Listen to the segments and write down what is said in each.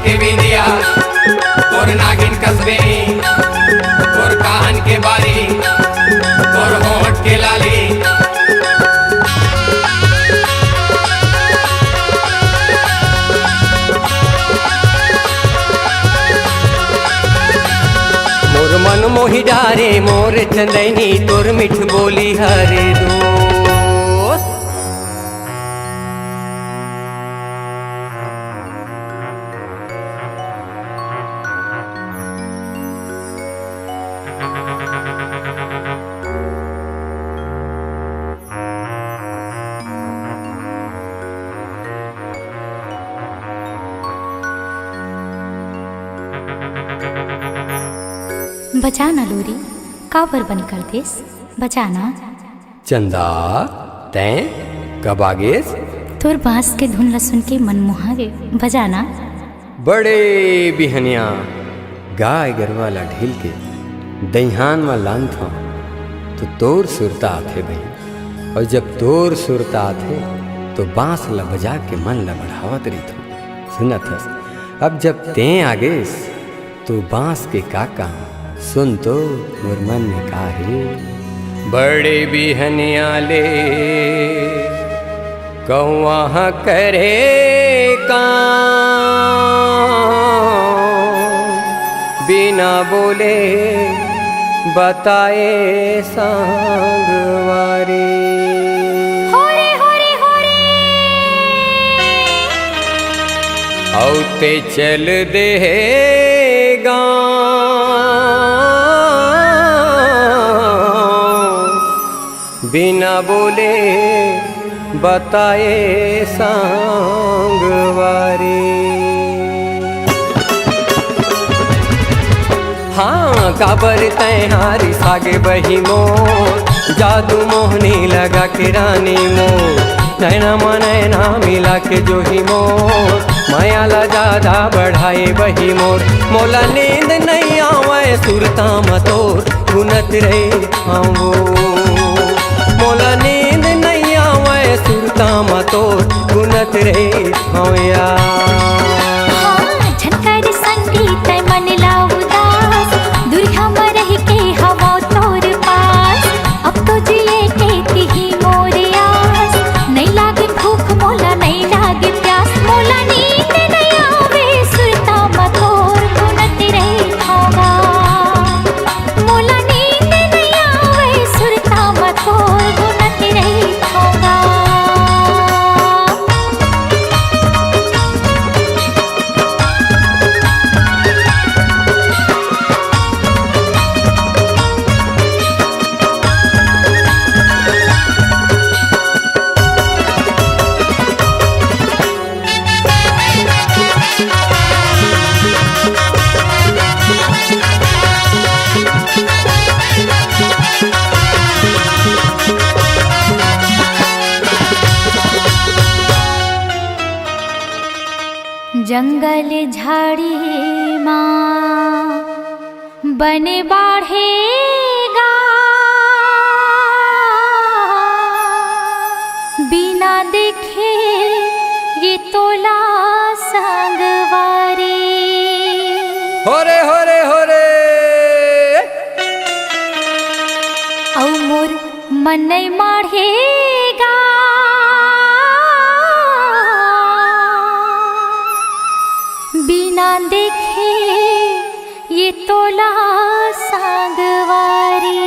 के बिंदिया तोर नागिन कसबे तोर कान के बाली तोर होंठ के लाली मोर मन मोहि डारे मोर चंदनी तोर मिठ बोली हरे दोस्त। बजाना लोरी काबर बन कर देस बजाना। चंदा तैं कब आगेस तोर बांस के धुन ला सुन के मन मोहागे बजाना। बड़े बिहनिया गाय गरवा ला ढील के दहिहान में लान था तो तोर सुरता आथे बहन, और जब तोर सुरता आथे तो बांस ला बजा के मन ला बढ़ावत रही थो। सुनत हस अब जब तें आगेस तो बांस के का काम सुन तो मोर मन में काहे। बड़े बिहनिया ले कौआ करे काम बिना बोले बताए सांगवारी। होरे होरे होरे औते चल दे बिना बोले बताए सांगवारी। हाँ काबर तैं हारी सागे बही मोर जादू मोहनी लगा के रानी मोर नैना मनैना मिला के जो ही मोर माया ला ज्यादा बढ़ाए बही मोर। मोला नींद नहीं आवे सुरता मतोर गुनत रहे आओ। मोला नींद नहीं आवे सुरता मतोर गुनत रहे आओ यार। हाँ झनकर संगीत मन ला उदास दुरिया में रह के हवा तोर पास। अब तो जिए के तिही मोर आस नहीं लागे भूख मोला नहीं लागे प्यास। मोला नींद नहीं आवे सुरता मतोर गुनत रहे होगा। मोला नींद नहीं आवे सुरता मतोर गुनत रहे होगा। जंगल झाड़ी माँ बने बाढ़ेगा बिना देखे ये तोला संगवारी। होरे होरे होरे औ मोर मन नहीं माढ़ेगा बिना देखे ये तोला सांगवारी।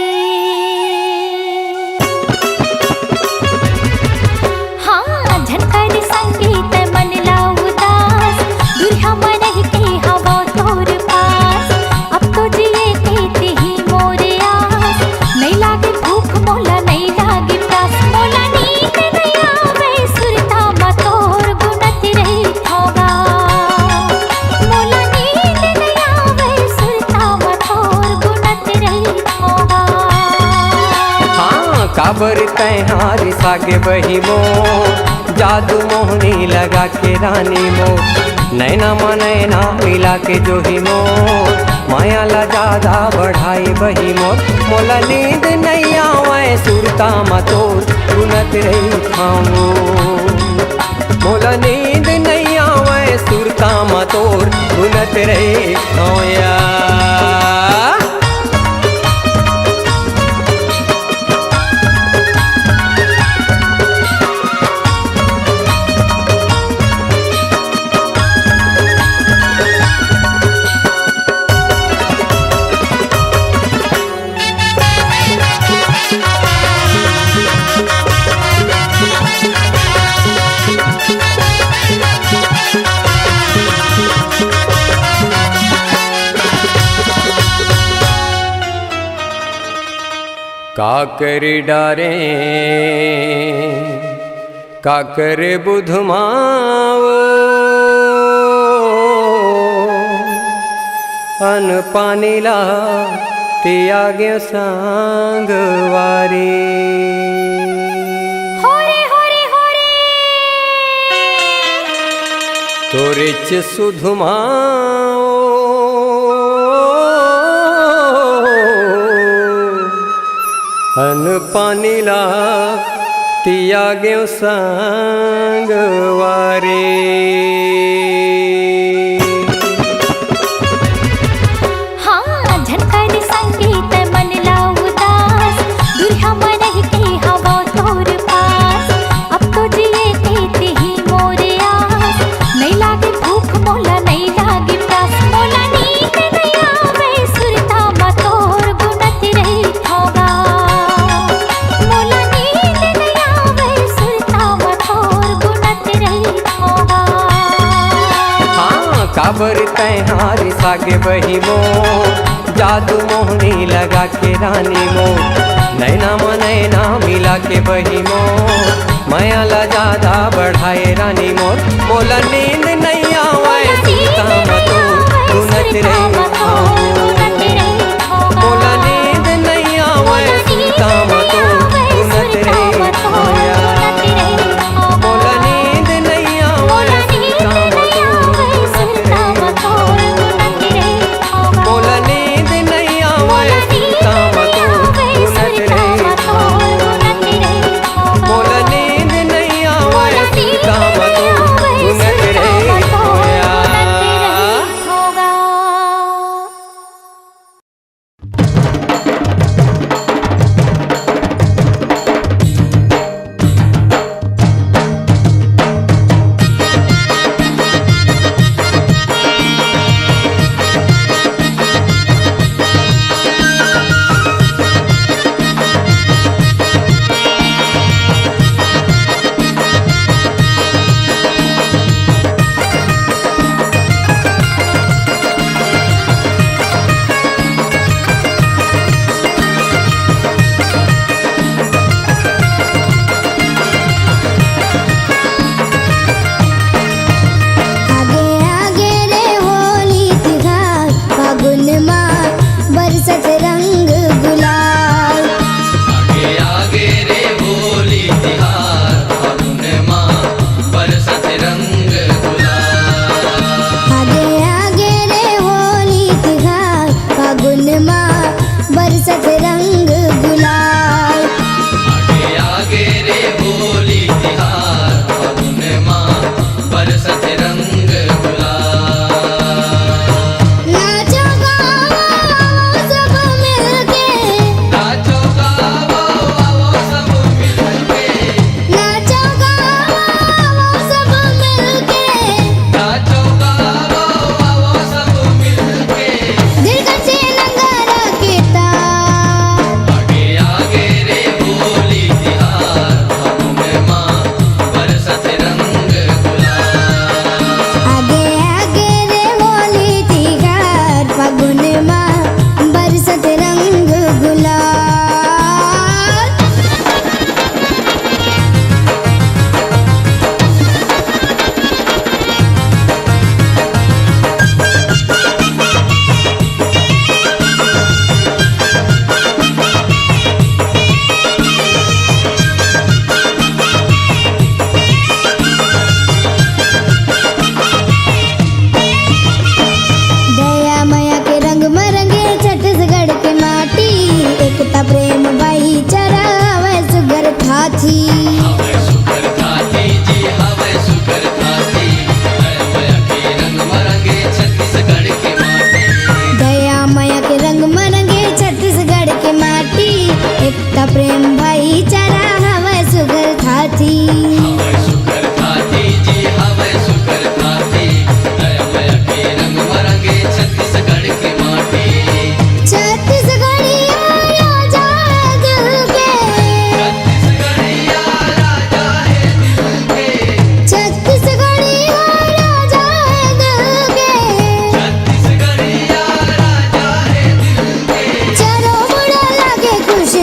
हाँ झनकर संगीत मन ला उदास दुरिया में रह के हवा तोर पास। अब तो जिए के तिही मोर आस नहीं लागे भूख मोला नहीं लागे प्यास। मोला नींद नहीं आवे सुरता मतोर गुनत रही होगा। मोला नींद नहीं आवे सुरता मतोर गुनत रही होगा। हाँ काबर तैं हारी सागे बही मोर जादू मोहनी लगा के रानी मोर नैना मनैना मिला के जो ही मोर माया ला ज्यादा बढ़ाई बही मोर। मोला नींद नहीं आवे सुरता मतोर गुनत रही खाऊं। मोला नींद नहीं आवे सुरता मतोर काकर डारे काकर बुधमाओ अन पानीला त्यागे सांगवारी तोरेच सुधुमाओ अन पानीला त्यागे सांगवारी काबर तैहारी सागे बही मोर जादू मोहनी लगा के रानी मोर नैना मनैना मिला के बही मोर माया ला ज्यादा बढ़ाए रानी मोर मोला नींद नहीं आवे सीता मतो गुनत रही मोला नींद नहीं आवे सीता मतो गुनत रही मोला नींद नहीं आवे सीता मोला नींद नहीं आवे सीता मतो गुनत रही मोला नींद नहीं आवे सीता मतो गुनत रही चलो बुरा लगे खुश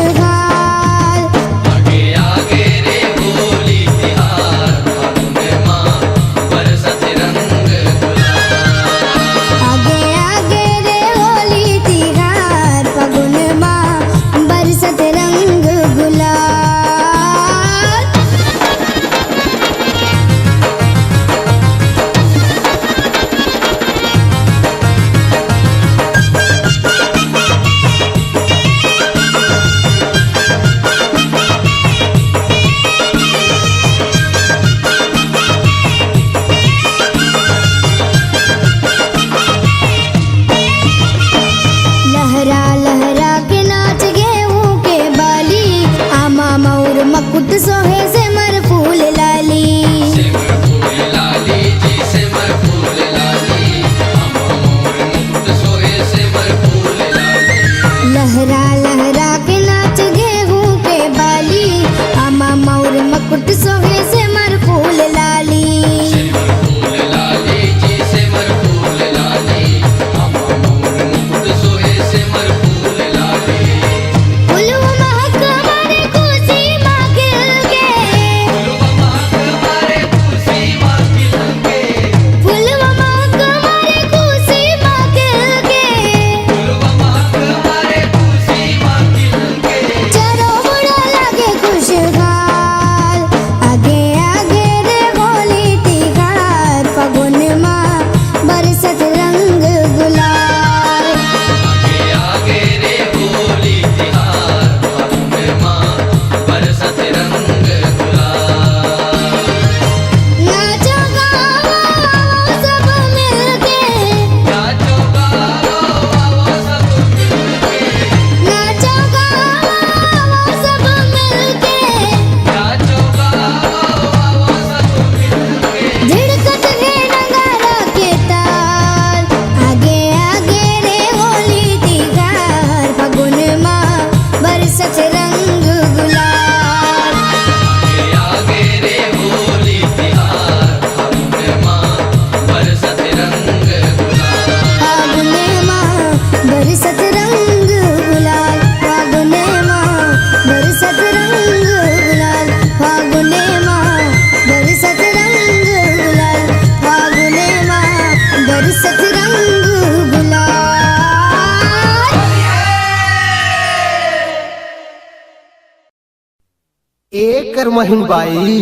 कर महिन बाई।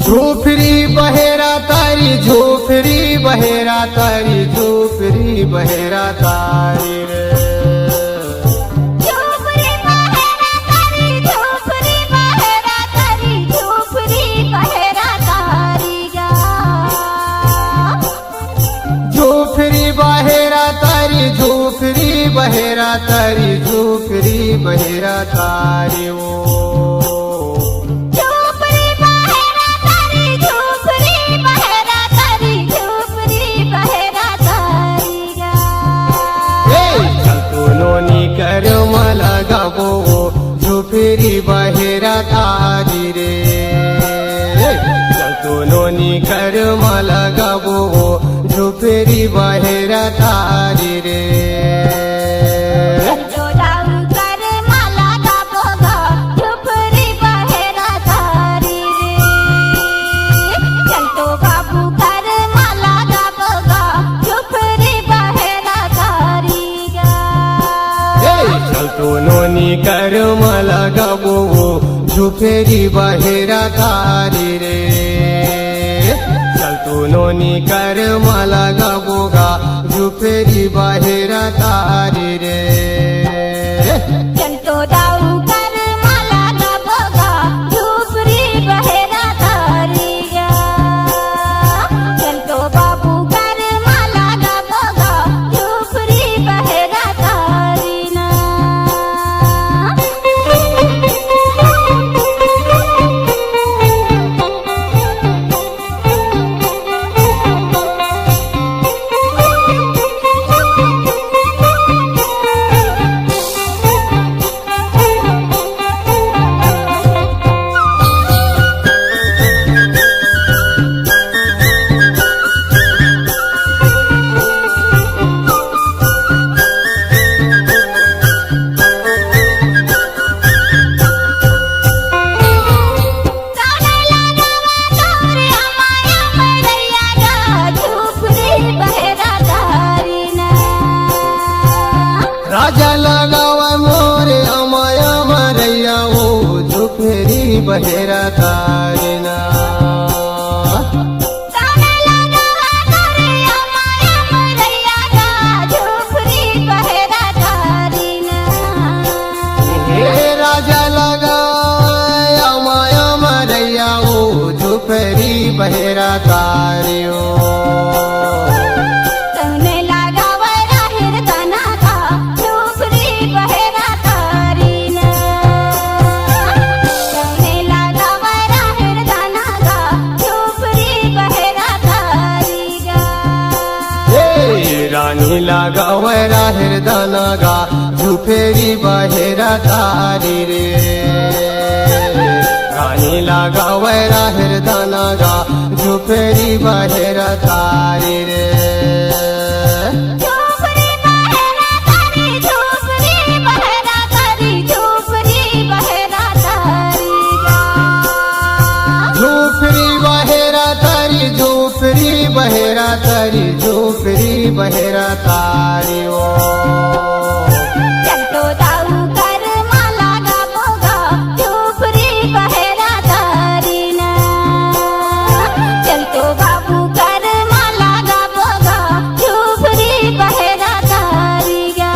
झोपड़ी बहेरा तारी झोपड़ी बहेरा तारी झोपड़ी बहेरा तारी रे। झोपड़ी बहेरा तारी झोपड़ी बहेरा तारी झोपड़ी बहेरा तारी गा। झोपड़ी बहेरा तारी झोपड़ी बहेरा तारी झोपड़ी बहेरा तारी ओ। झोपड़ी बहेरा तारी झोपड़ी बहेरा तारी झोपड़ी बहेरा तारी गा। चलतो नोनी कर मला गाबो झोपड़ी बहेरा तारी रे। चलतो नोनी कर मला गाबो झोपड़ी बहेरा तारी रे। चलतो डाऊ कर मला गाबो गा झोपड़ी बहेरा तारी रे। चलतो बाबू कर मला गाबो गा झोपड़ी बहेरा तारी गा। चलतो नोनी कर मला गाबो झोपड़ी बहेरा तारी रे। चलतो नोनी कर मला गाबो गा झोपड़ी बहेरा तारी रे। चलतो डाऊ कर मला गाबो गा झोपड़ी बहेरा तारी गा। चलतो बाबू कर मला गाबो गा झोपड़ी बहेरा तारी ना। राजा लगावा मोरे अमाया मरैया ओ झोपड़ी बहेरा तारी ना। हे राजा लगाया माया मरैया ओ झोपड़ी बहेरा तारी ओ। रानी लगावरा हृदना गा झोपड़ी बहेरा तारी रे। रानी लगावरा हृदना गा झोपड़ी बहेरा तारी रे। झोपड़ी बहेरा तारी झोपड़ी बहेरा तारी झोपड़ी बहेरा तारी गा। झोपड़ी बहेरा तारी झोपड़ी बहेरा तारी झोपड़ी बहेरा तारी ओ। चलतो दाऊ कर मला गाबो गा झोपड़ी बहेरा तारी ना। चलतो बाबू कर मला गाबो गा झोपड़ी बहेरा तारी गा।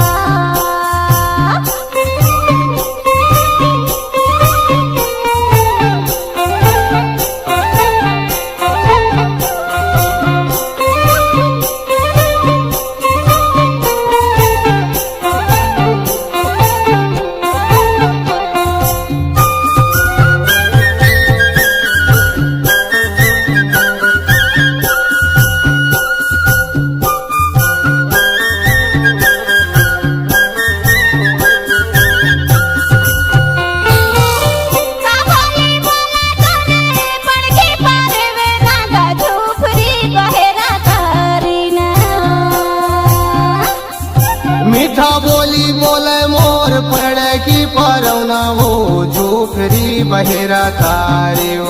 मीठा बोली बोले मोर पड़े की परौना हो झोपड़ी बहेरा तारी ओ।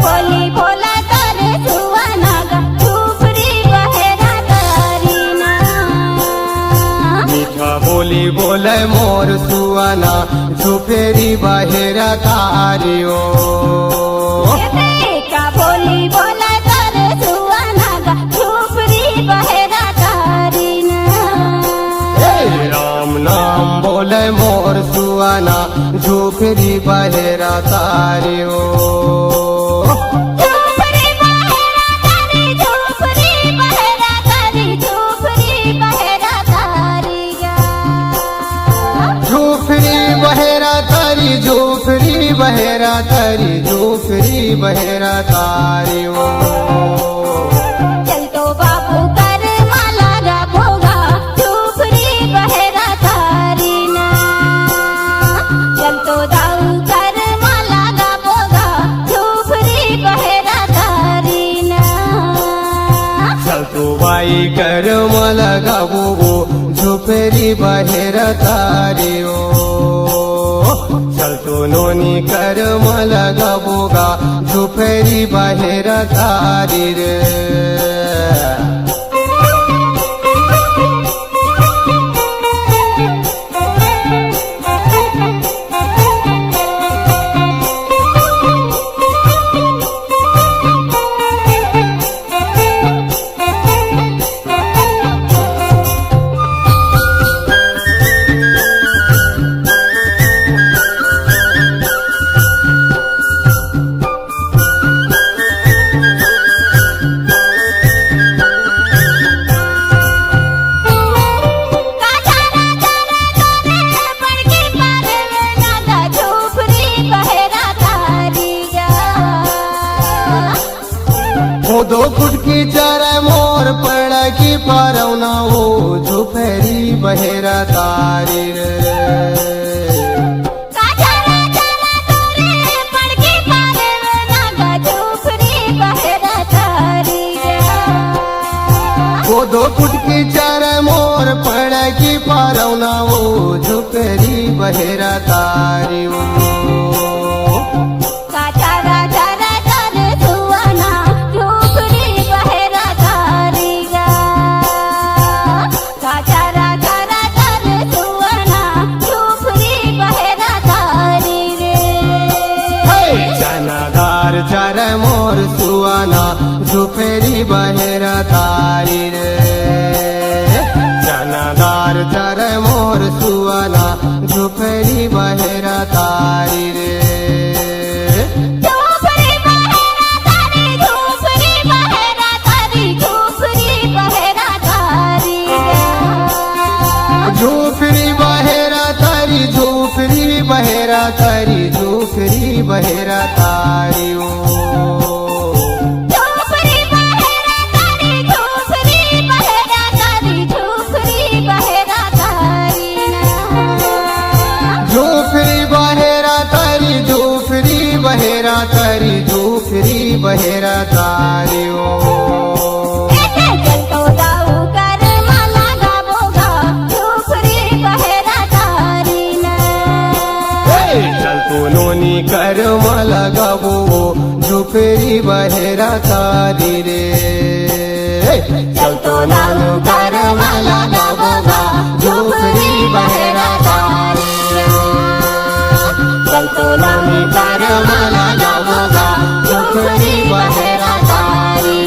बोली बोला तारे सुवाना गा झोपड़ी बहेरा तारी ना। मीठा बोली बोले मोर सुआना झुफेरी बहेरा तारियो का बोली बोला कर सुआना गा झूपरी बहेरा तारीना राम नाम बोले मोर सुआना झुफेरी बहेरा तारियो झूपरी बहेरा तारी झूपरी बहेरा तारी झूपरी बहेरा तारीगा झुफरी बहेरा तारी झुफरी बहेरा तारी झुफरी बहेरा तारियो चल तो बाबू कर माला गा भोगा झूपरी बहेरा तारीना चल तो दाऊ कर माला गा भोगा झूपरी बहेरा तारीना चल तू बाई कर मला गावो झुफेरी बहेरा तारियो चल तू नोनी कर मला गावोगा झुफेरी बहेरा तारी रे दो फुट की चार मोर पड़ की पारवना हो झुफेरी बहेरा तारी रे वो दो फुट की चार मोर पड़ की पारवना हो झुफेरी बहेरा तारी चार मोर सुआना झुफेरी बहेरा तारी रे चनादार चार मोर सुआना झुफेरी बहेरा तारी रे झूपरी बहेरा तारी झूपरी बहेरा तारी झूपरी बहेरा तारी झुफरी बहेरा तारी झुफरी बहेरा तारी झुफरी बहेरा तारी बहेरा तारी झूफरी बहेरा तारियो चल तो दाऊ कर माला गा भोगा झूपरी बहेरा तारीना चल तू नोनी कर मला गावो झुफेरी बहेरा तारी रे चल तो नानू कर मला गावोगा झुफेरी बहेरा तारी चल तो नानी कर मला गावोगा झुफेरी बहेरा तारी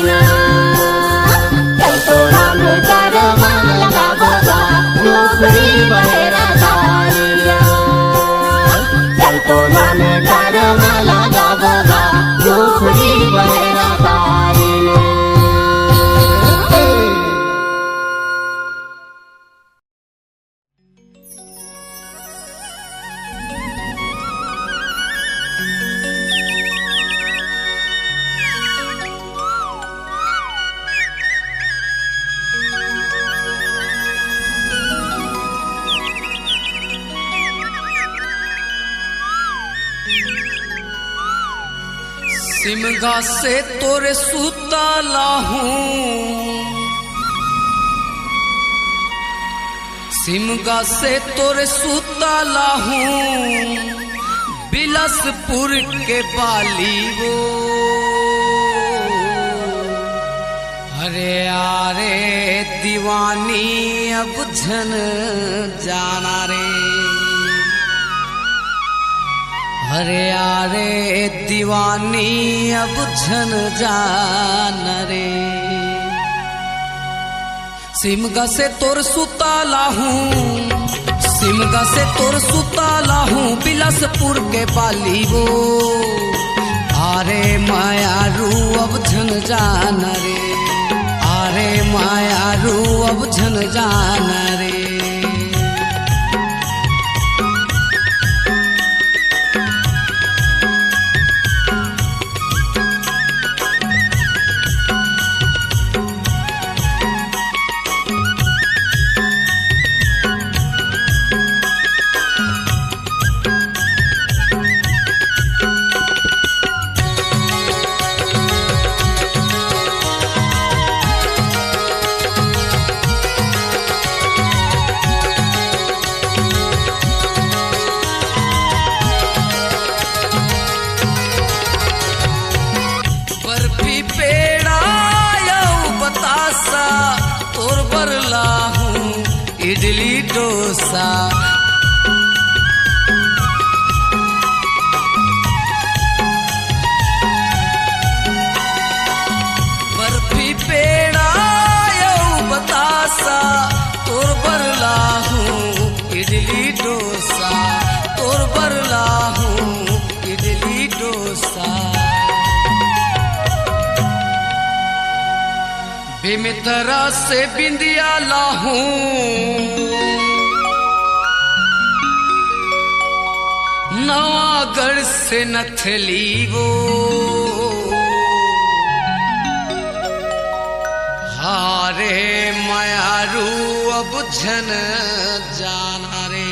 चल तो नानू कर मला गावोगा झुफेरी बहेरा तारी चल तो नानू कर मला गावोगा झुफेरी बहेरा तारी सिमगा से तोरे सुताला हूँ, सिमगा से तोरे सुताला हूँ, बिलासपुर के बाली वो अरे आरे दीवानी अब झन जाना रे। अरे यारे दीवानी अब झन जान रे सिमगा से तोर सुताला हूँ सिमगा से तोर सुताला हूँ बिलासपुर के बाली वो आरे मायारू अब झन जान रे आरे मायारू अब झन जान रे इडली डोसा बर्फी पेड़ा यऊ बतासा तोर बरला हूँ इडली डोसा तोर बरला हूँ इडली डोसा बेमितरा से बिंदिया लाहूं नवागढ़ से नथली वो हारे मायारू अब झन जाना रे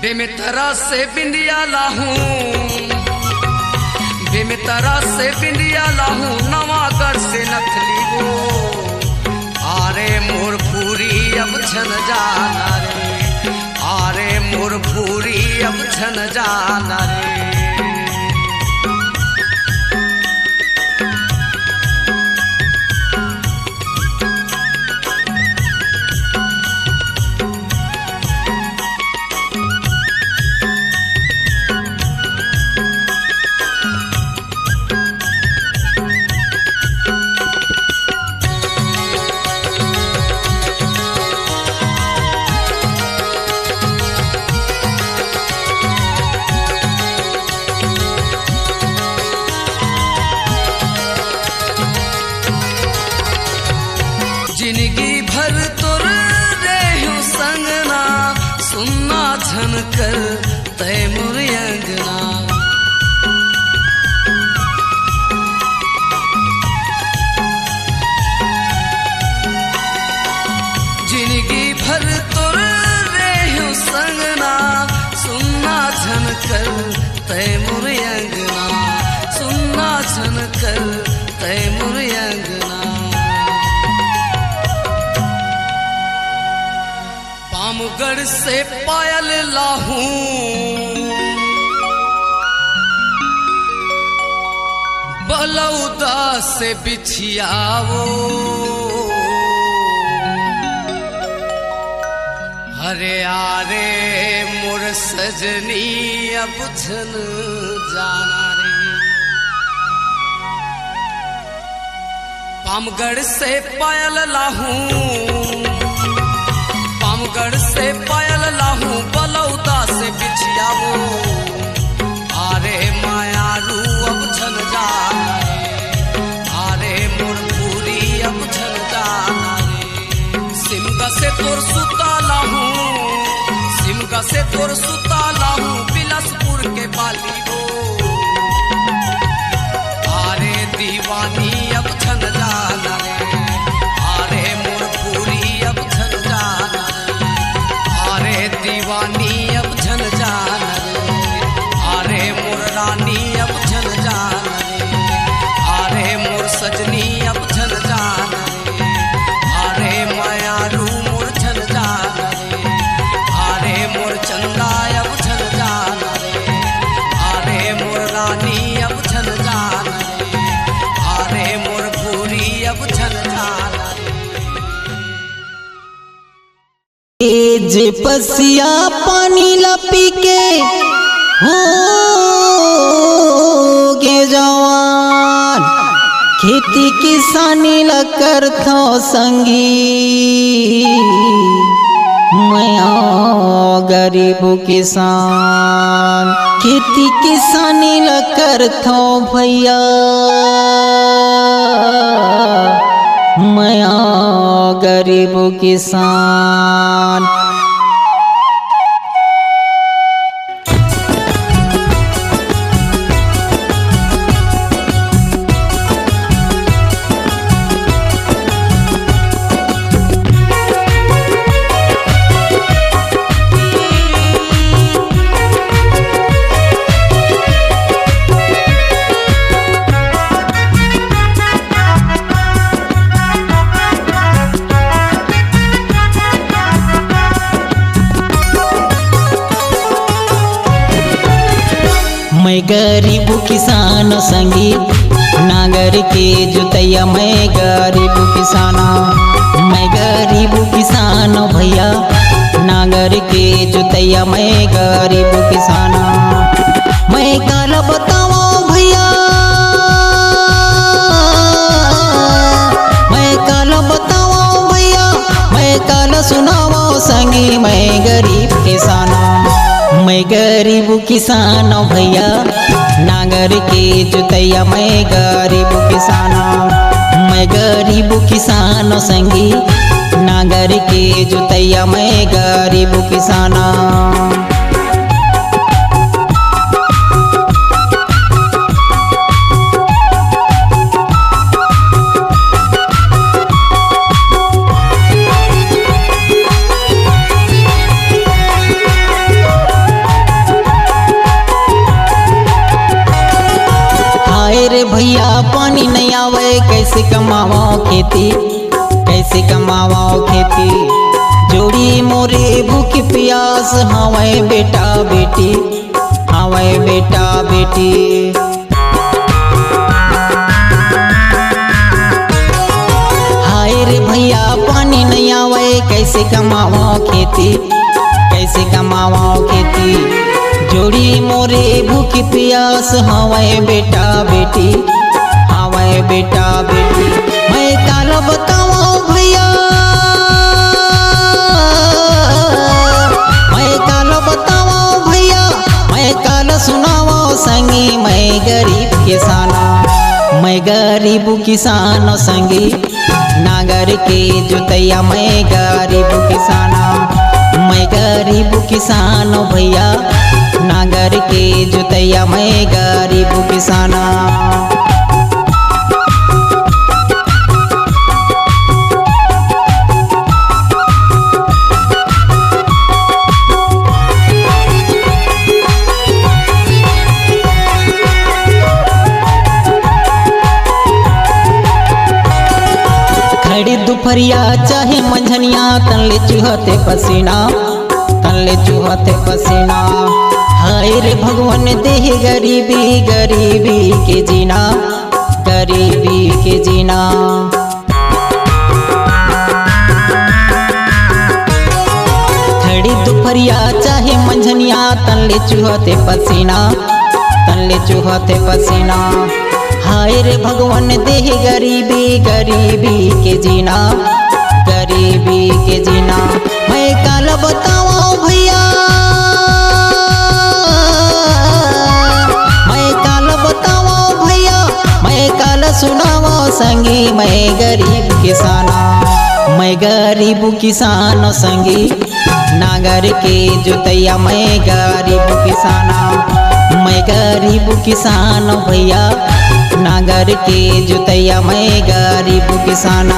बेमितरा से बिंदिया लाहूं बेमितरा से बिंदिया लाहूं नवागढ़ से नथली वो आरे मोर पूरी अब झन जाना रे आरे मोर पूरी अब झन जाना रे जिंदगी भर तुर रेहू संगना सुनना झन कर तैमुर अंगना जिंदगी भर तुर रेहू संगना सुनना झन कर तैमुर अंगना सुनना झन कर तैमुर अंगना पामगढ़ से पायल लाहूं बलौदा से बिछियावो हरे आरे मोर सजनी अब झन जाना रे पामगढ़ से पायल लाहूं पामगढ़ से पायल लाहूं बलौदा से बिछियावो आरे मायारू अब झन जाना रे आरे मोर पूरी अब झन जाना रे सिमगा से तोर सुता लाहूं सिमगा से तोर सुता लाहूं बिलासपुर के बाली वो आरे दीवानी अब झन जाना रे आरे मोर पूरी अब झन जाना आरे दीवानी अब झन जाना रे आरे मोर रानी अब झन जाना रे आरे मोर सजनी अब झन जाना रे आरे मायारू मोर झन जाना रे आरे मोर चंदा अब झन जाना रे आरे मोर रानी अब झन जाना रे आरे मोर पूरी अब झन जाना रे जे बसिया पानी ला पी के हो गे जवान, खेती किसानी ला करथो संगी, मैं गरीब किसान, खेती किसानी ला करथो भैया, मैं गरीब किसान। मैं गरीब किसान संगी, नागर के जुतैया, मैं गरीब किसान, मैं गरीब किसान भैया, नागर के जुतैया, मैं गरीब किसान। मैं काल बताओ भैया, मैं काल बताओ भैया, मैं काल सुनाओ संगी, मैं गरीब किसान, मैं गरीब किसान भैया, नागर के जुतैया, मैं गरीब किसान, मैं गरीब किसान संगी, नागर के जुतैया, मैं गरीब किसान। रे भैया पानी नहीं आवे, कैसे कमावा खेती, कैसे कमावा खेती, जोड़ी मोरे भूख प्यास, हवे बेटा बेटी, हवे बेटा बेटी। हाय रे भैया पानी नहीं आवे, कैसे कमावा खेती, कैसे कमावा खेती, जोड़ी मोरे भूख प्यास, हवे बेटा बेटी, हवे बेटा बेटी। मैं काल बताओ भैया, मैं काल बताओ भैया, मैं काल सुनाओ संगी, मैं गरीब किसान, मैं गरीब किसान संगी, नागर के जुतैया, मैं गरीब किसान, मैं गरीब किसान भैया, नागर के जुतैया, मैं गरीब किसान। खड़ी दुपहरिया चाहे मंझनिया, तनले चुहते पसीना, तनले चुहते पसीना। हाय रे भगवान देह गरीबी, गरीबी के जीना, गरीबी के जीना। खड़ी दुपहरिया चाहे मंझनिया, तनले चुहते पसीना, तनले चुहते पसीना। हाय रे भगवान देह गरीबी, गरीबी के जीना, गरीबी के जीना। मैं काल बताओ भैया, मैं काल बताओ भैया, मैं काल सुनाओ संगी, मैं गरीब किसान, मैं गरीब किसान संगी, नागर के जुतैया, मैं गरीब किसान, मैं गरीब किसान भैया, नागर के जुतैया, मैं गरीब किसान।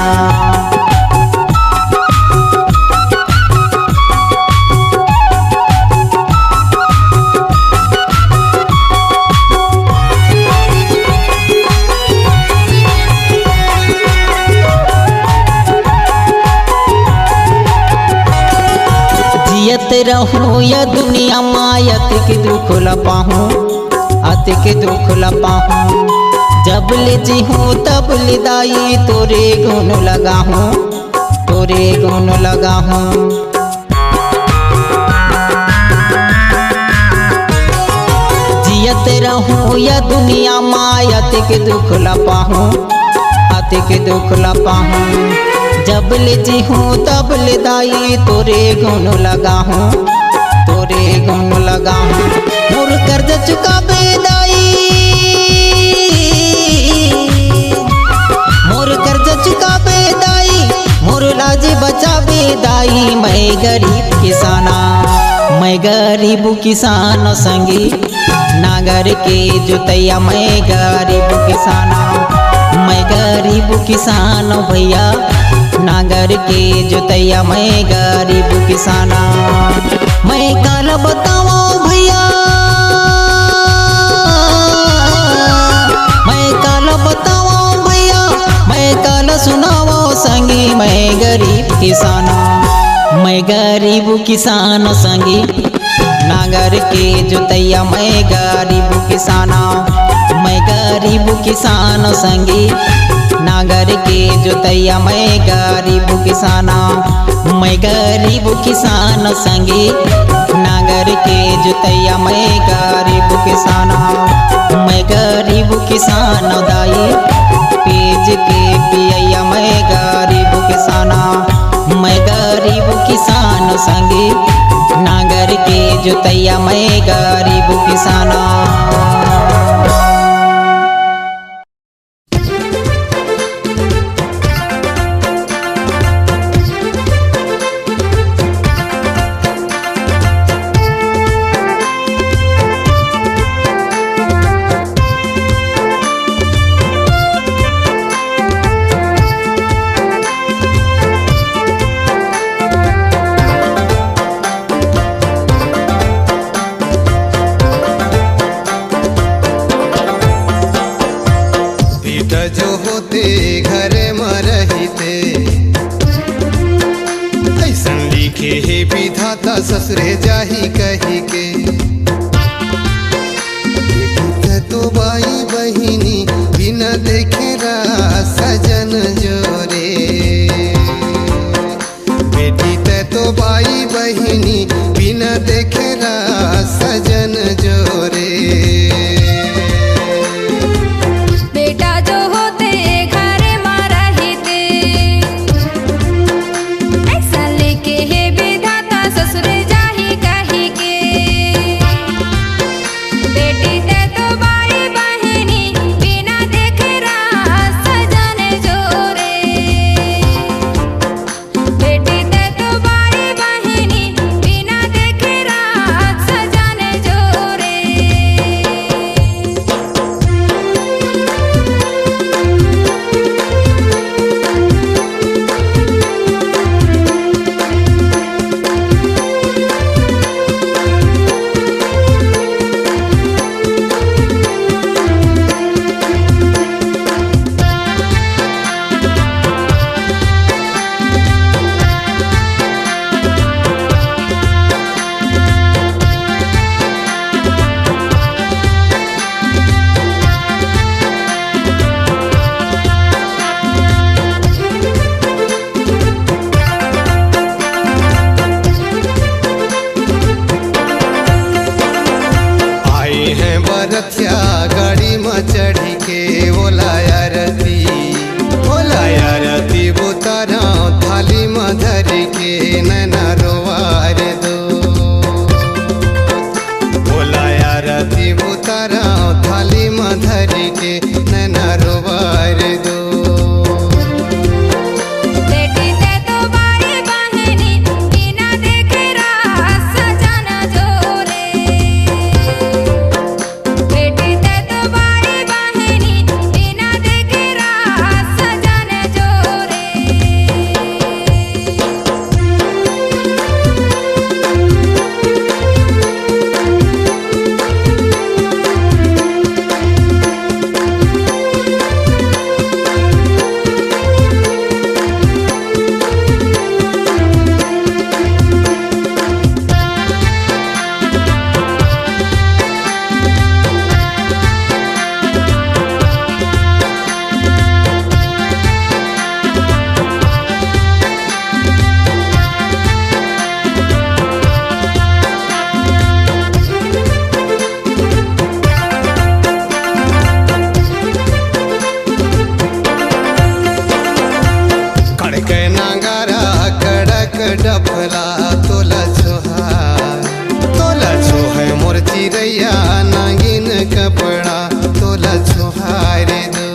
जियत रहूं या दुनिया मायत के दुख लपाहूं, अत के दुख लपाहूं। जब ले जी हूँ तब ले दाई, तोरे गुण लगा हूँ, तोरे गुण लगा हूँ। रहूं या दुनिया माया के दुख ला पाहूं, आते के दुख ला पाहूं। जब ले जी हूँ तब ले दाई तोरे गुण लगाहूं, तोरे गुण लगाहूं। मोर कर्ज चुकाबे दाई, मोर कर्ज चुकाबे दाई, मोर लाज बचाबे दाई। मैं गरीब किसाना, मैं गरीब किसान संगी नागर के जोतैया। मैं गरीब किसाना, मैं गरीब किसान भैया नागर के जोतैया। मैं गरीब किसाना। मैं काल बताओ भैया, मैं काल बताओ भैया, मैं काल सुनाओ संगी। मैं गरीब किसाना, मैं गरीब किसान संगी नागर के जोतैया। मैं गरीब किसाना, मैं गरीब किसान संगी नागर के जोतैया। मैं गरीब किसाना, मैं गरीब किसान संगी नागर के जोतैया। मैं गरीब किसाना, मैं गरीब किसान दाई पेज के पियैया। मैं गरीब किसाना, मैं गरीब किसान संगी नागर के जोतैया। मैं गरीब किसाना। जो होते घर में रहते, ऐसन लिखे हे विधाता ससुरे जाही कही के। तो बाई बहिनी बिना देखे सजन जोरे, बेटी तो बाई बहिनी बिना देखे सजन जोरे। रथिया गाड़ी में चढ़ी के ओलाया रती बुतारा थाली में धरी के नैना रोवार दो। ओलाया रती बुतारा थाली में धरी के नैना रोवार दो। चिरैया नागिन कपड़ा तोला छोहारे दो।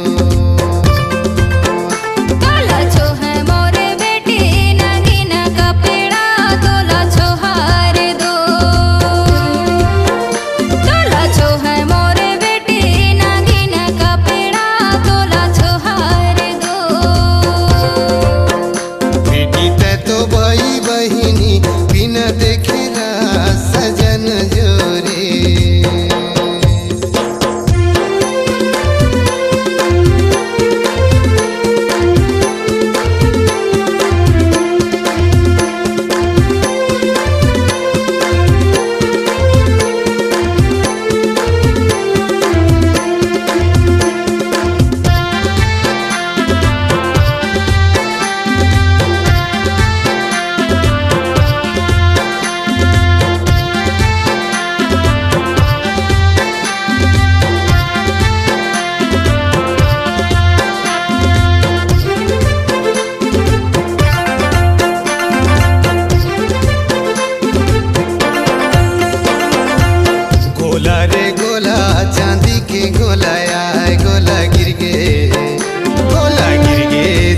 तोला छोहा मोरे बेटी नागिन कपड़ा तोला छोहार दो। तोला छोहा मोरे बेटी नागिन कपड़ा तोला छोहार दो। बेटी ते तो भाई बहिनी बिना देखेला सजन जोरे। गोला रे गोला चांदी के गोला आए गोला गिर गे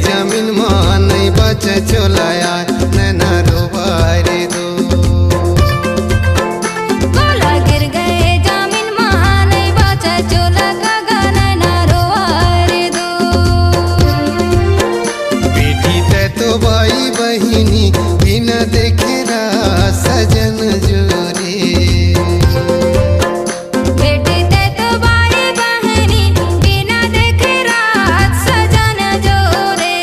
जमीन मां नहीं बच चोलाया नैना रोबारे दो। गोला गिर गए जमीन मां नहीं बचा चोला का नैना रोवार दो। बेटी ते तो भाई बहिनी बिना देखेला सजन जोरे। बेटी ते तो भाई बहनी बिना देखे रात सजन जोरे।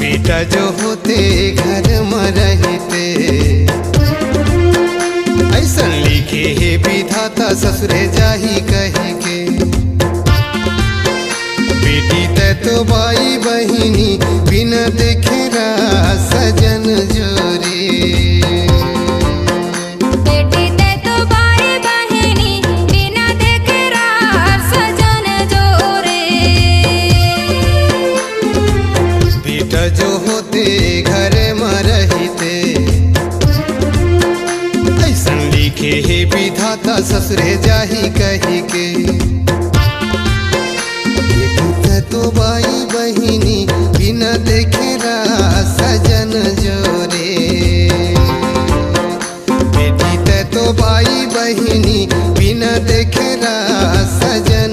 बेटा जो होते घर में रहते ऐसन लिखे हे विधाता ससुरे जाही कही के। बेटी ते तो भाई बहिनी बिना देखे सजन जोरे। बेटी ते तो भाई बहनी बिना देखे रात सजन जोरे। बेटा जो होते घर में रहते ऐसन लिखे हे विधाता ससुरे जाही कही के। बेटी ते तो भाई बहिनी बिना देखे सजन जोरे। बेटी ते तो भाई बहिनी बिना देखे सजन